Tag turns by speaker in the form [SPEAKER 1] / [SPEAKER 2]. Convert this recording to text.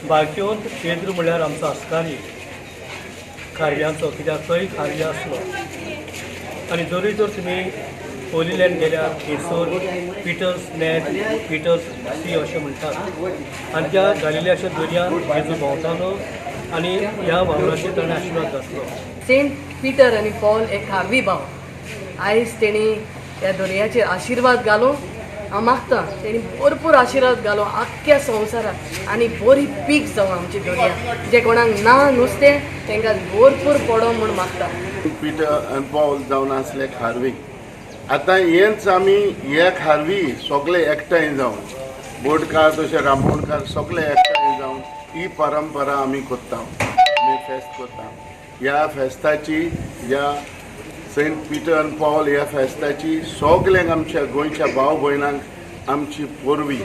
[SPEAKER 1] बाळकेवंत केंद्र म्हळ्यार आमचो आस्कारी खारव्यांचो, कित्याक थंय खारवी आसलो. आनी जरी जर तुमी होलीलँड गेल्यार थंयसर पिटर्स नॅट, पिटर्स सी अशें म्हणटात. आनी त्या गालिल्याच्या दर्यान जेजू भोंवतालो आनी ह्या वावराचेर ताणें आशिर्वाद घातलो.
[SPEAKER 2] सेंट पिटर आनी पॉल हे खारवी भाव. आयज तेणी ह्या दर्याचेर आशिर्वाद घालूं हांव मागता. तेणी भरपूर आशिर्वाद घालूं आख्ख्या संवसाराक आनी बरी पीक जावं आमची दर्या. जे कोणाक ना नुस्तें तांकां भरपूर पडो म्हूण मागता.
[SPEAKER 3] पीटर आनी पॉल जावन आसले खारवी. आतां हेंच आमी हे खारवी सगळे एकठांय जावन बोडकार तशें रामफोंडकार सगळे एकठांय जावन ही परंपरा आमी करता, आमी फेस्त करता. ह्या फेस्ताची, ह्या सेंट पिटर आनी पॉल ह्या फेस्ताची सगळ्यांक आमच्या गोंयच्या भाव भयणांक आमची पोरवी